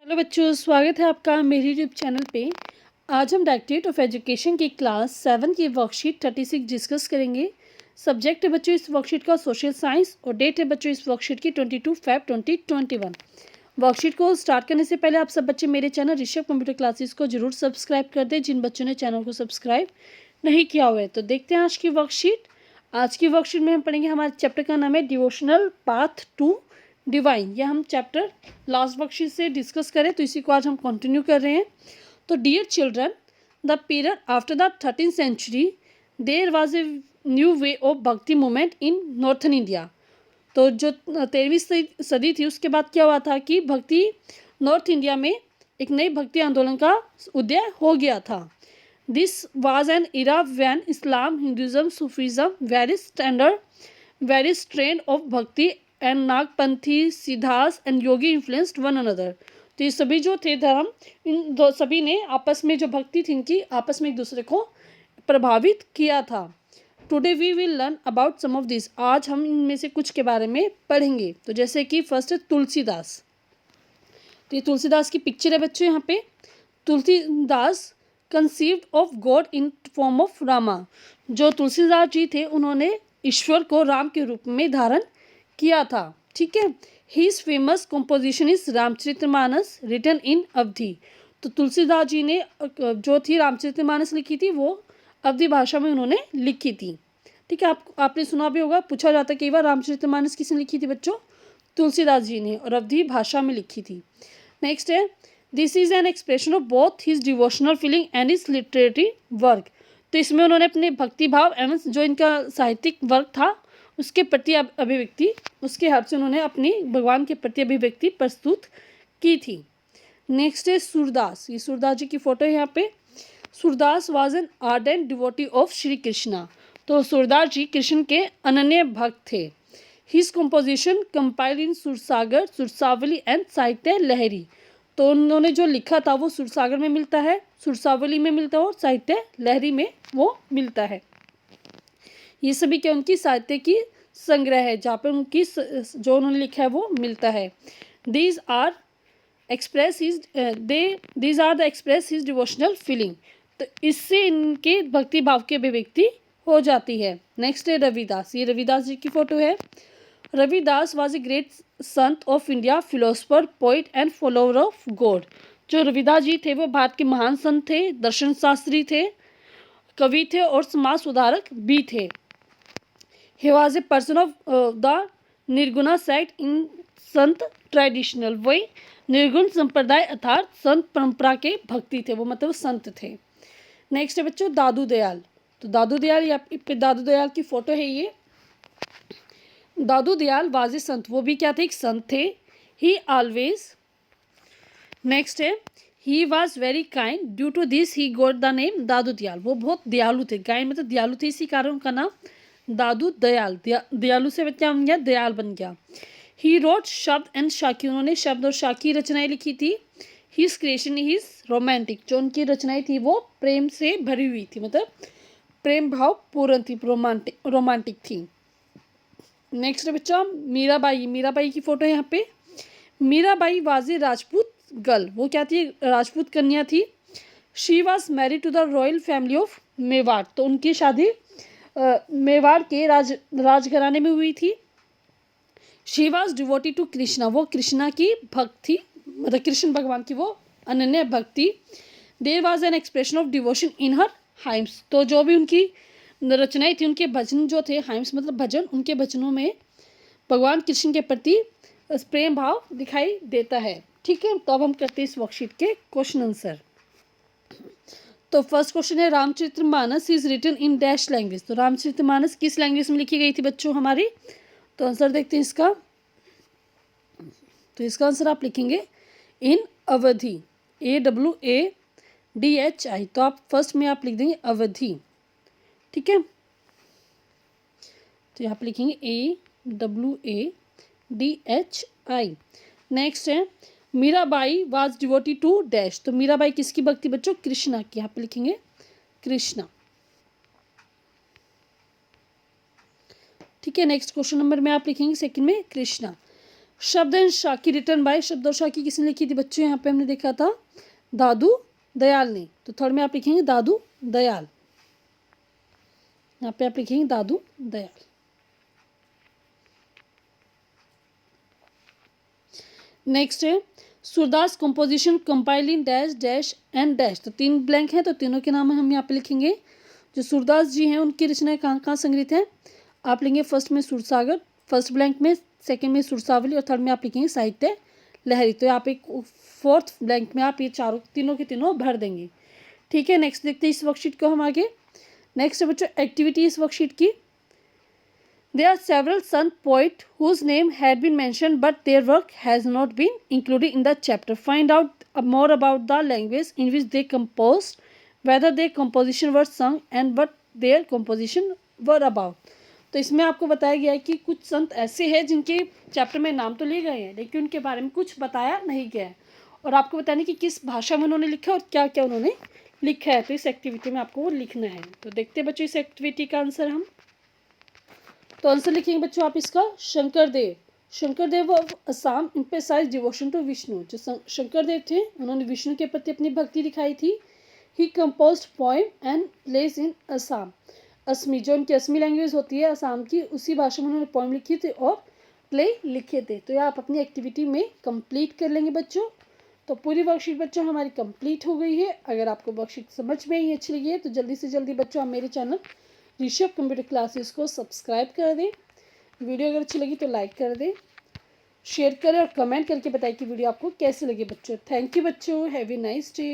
Hello बच्चों, स्वागत है आपका मेरे यूट्यूब चैनल पे। आज हम डायरेक्टरेट ऑफ एजुकेशन की क्लास 7 की वर्कशीट 36 डिस्कस करेंगे। सब्जेक्ट है बच्चों इस वर्कशीट का सोशल साइंस और डेट है बच्चों इस वर्कशीट की 22 Feb 2021। वर्कशीट को स्टार्ट करने से पहले आप सब बच्चे मेरे चैनल ऋषभ कंप्यूटर क्लासेस को जरूर सब्सक्राइब कर दें जिन बच्चों ने चैनल को सब्सक्राइब नहीं किया हुआ है। तो देखते हैं आज की वर्कशीट। आज की वर्कशीट में हम पढ़ेंगे, हमारे चैप्टर का नाम है डिवोशनल पाथ टू डिवाइन। यह हम चैप्टर लास्ट वर्कशीट से डिस्कस करें तो इसी को आज हम कंटिन्यू कर रहे हैं। तो dear children, the period after the 13th century there was a new way of Bhakti movement in northern India. तो जो 13वीं सदी थी उसके बाद क्या हुआ था कि भक्ति नॉर्थ इंडिया में एक नई भक्ति आंदोलन का उदय हो गया था। This was an era when Islam, Hinduism, Sufism, very strand of bhakti and Nagpanthi, Siddhas and yogi influenced one another. तो ये सभी जो थे धर्म, इन दो सभी ने आपस में जो भक्ति थी इनकी आपस में एक दूसरे को प्रभावित किया था। Today we will learn about some of this. आज हम इनमें से कुछ के बारे में पढ़ेंगे। तो जैसे कि फर्स्ट है तुलसीदास। तो ये तुलसीदास की पिक्चर है बच्चों यहाँ पे। Tulsidas conceived of God in form of Rama. जो तुलसीदास जी थे उन्होंने ईश्वर को राम के रूप में धारण किया था। ठीक है। His famous composition is Ramcharitmanas written in Awadhi. तो तुलसीदास जी ने जो थी रामचरितमानस लिखी थी वो अवधि भाषा में उन्होंने लिखी थी। ठीक है। आपने सुना भी होगा, पूछा जाता है कई बार रामचरितमानस किसने लिखी थी बच्चों? तुलसीदास जी ने, और अवधि भाषा में लिखी थी। नेक्स्ट है, this is an expression of both his devotional feeling and his literary work. तो इसमें उन्होंने अपने भक्ति भाव एवं जो इनका साहित्यिक वर्क था उसके प्रति अभिव्यक्ति, उसके हिसाब से उन्होंने अपनी भगवान के प्रति अभिव्यक्ति प्रस्तुत की थी। नेक्स्ट है सूरदास। ये सूरदास जी की फोटो है यहाँ पे। Surdas was an ardent devotee of Shri Krishna. तो सूरदास जी कृष्ण के अनन्य भक्त थे। His composition compiled in Sursagar, Sursavali and Sahitya Lahari. तो उन्होंने जो लिखा था वो सुरसागर में मिलता है, सुरसावली में मिलता है और साहित्य लहरी में वो मिलता है। ये सभी क्या उनकी साहित्य की संग्रह है जहाँ पे उनकी जो उन्होंने लिखा है वो मिलता है। These are the express his devotional feeling. तो इससे इनके भक्ति भाव की अभिव्यक्ति हो जाती है। नेक्स्ट है रविदास। ये रविदास जी की फोटो है। Ravidas was a great Sant of India, philosopher, poet and follower of God. जो रविदास जी थे वो भारत के महान संत थे, दर्शन शास्त्री थे, कवि थे और समाज सुधारक भी थे। He was a person of the Nirguna sect in Sant traditional. वही निर्गुण संप्रदाय अर्थात संत परंपरा के भक्ति थे, वो मतलब संत थे। नेक्स्ट है बच्चों दादू दयाल। तो दादू दयाल, या दादू दयाल की फोटो है ये। दादू दयाल वाज ए संत, वो भी क्या थे? एक संत थे। ही ऑलवेज, नेक्स्ट है, he was very kind, due to this he got the name Dadu Dayal. वो बहुत दयालु थे, काइंड मतलब दयालु थे, इसी कारण उनका नाम दादू दयाल, दयालु से क्या बन गया? दयाल बन गया। ही रोट शब्द एंड शाकी। उन्होंने शब्द और शाकी रचनाएं लिखी थी। His creation is romantic. जो उनकी रचनाएं थी वो प्रेम से भरी हुई थी, मतलब प्रेम भाव पूर्ण थी, रोमांटिक थी। नेक्स्ट बच्चा मीराबाई। मीराबाई की फोटो यहाँ पे। Mirabai was a Rajput girl. वो क्या थी? राजपूत कन्या थी। She was married to the royal family of Mewar. तो उनकी शादी मेवाड़ के राजघराने में हुई थी। She was devotee to Krishna. वो कृष्णा की भक्त थी, मतलब कृष्ण भगवान की वो अनन्य भक्ति। There was an expression of devotion in her hymns. तो जो भी उनकी रचनाएं थी, उनके भजन जो थे, हाइम्स मतलब भजन, उनके भजनों में भगवान कृष्ण के प्रति प्रेम भाव दिखाई देता है। ठीक है। तो अब हम करते हैं इस वर्कशीट के क्वेश्चन आंसर। तो फर्स्ट क्वेश्चन है, Ramcharitmanas is written in dash language. तो रामचरितमानस किस लैंग्वेज में लिखी गई थी बच्चों हमारी? तो आंसर देखते हैं इसका। तो इसका आंसर आप लिखेंगे इन अवधि, AWADHI। तो आप फर्स्ट में आप लिख देंगे अवधि। ठीक है। तो यहाँ पे लिखेंगे AWADHI। नेक्स्ट है, Mirabai was devotee to dash. तो मीराबाई किसकी भक्ति बच्चों? कृष्णा की। यहाँ पे लिखेंगे कृष्णा। ठीक है। नेक्स्ट क्वेश्चन नंबर में आप लिखेंगे सेकंड में कृष्णा। शब्द एंड शाकी रिटर्न बाय, शब्द और शाकी किसने लिखी थी बच्चों? यहाँ पे हमने देखा था दादू दयाल ने। तो थर्ड में आप लिखेंगे दादू दयाल, यहाँ पे आप लिखेंगे दादू दयाल। नेक्स्ट है Surdas composition compile in dash dash and dash. तो 3 ब्लैंक हैं, तो तीनों के नाम हम यहाँ पे लिखेंगे। जो सूरदास जी हैं उनकी रचनाएं कहाँ कहाँ संग्रहित हैं? आप लेंगे फर्स्ट में सूरसागर, फर्स्ट ब्लैंक में, सेकंड में सुरसावली और थर्ड में आप लिखेंगे साहित्य लहरी। तो आप एक फोर्थ ब्लैंक में आप ये चारों तीनों के तीनों भर देंगे। ठीक है, नेक्स्ट देखते हैं इस वर्कशीट को हम आगे। नेक्स्ट है बच्चों एक्टिविटी इस वर्कशीट की। There are several Sant poets whose name had been mentioned but their work has not been included in the chapter. Find out more about the language in which they composed, whether their composition were sung and what their composition were about. तो इसमें आपको बताया गया है कि कुछ संत ऐसे हैं जिनके चैप्टर में नाम तो लिए गए हैं लेकिन उनके बारे में कुछ बताया नहीं गया है और आपको बताने कि किस भाषा में उन्होंने लिखा और क्या क्या उन्होंने लिखा है। तो इस एक्टिविटी में आपको वो लिखना है। तो देखते हैं बच्चों इस एक्टिविटी का आंसर हम। तो आंसर लिखेंगे बच्चों आप इसका Shankardev. Shankardev of Assam emphasise devotion to Vishnu. जो शंकरदेव थे उन्होंने विष्णु के प्रति अपनी भक्ति दिखाई थी। He composed poem and place in Assam. Asami, जो उनकी असमी लैंग्वेज होती है असम की, उसी भाषा में उन्होंने पोएम लिखी थी और प्ले लिखे थे। तो ये आप अपनी एक्टिविटी में कंप्लीट कर लेंगे बच्चों। तो पूरी वर्कशीट बच्चों हमारी कंप्लीट हो गई है। अगर आपको वर्कशीट समझ में ही अच्छी लगी है तो जल्दी से जल्दी बच्चों आप मेरे चैनल ऋषभ कंप्यूटर क्लासेस को सब्सक्राइब कर दें। वीडियो अगर अच्छी लगी तो लाइक कर दें, शेयर करें और कमेंट करके बताएं कि वीडियो आपको कैसी लगी बच्चों। थैंक यू बच्चों, हैव ए नाइस डे।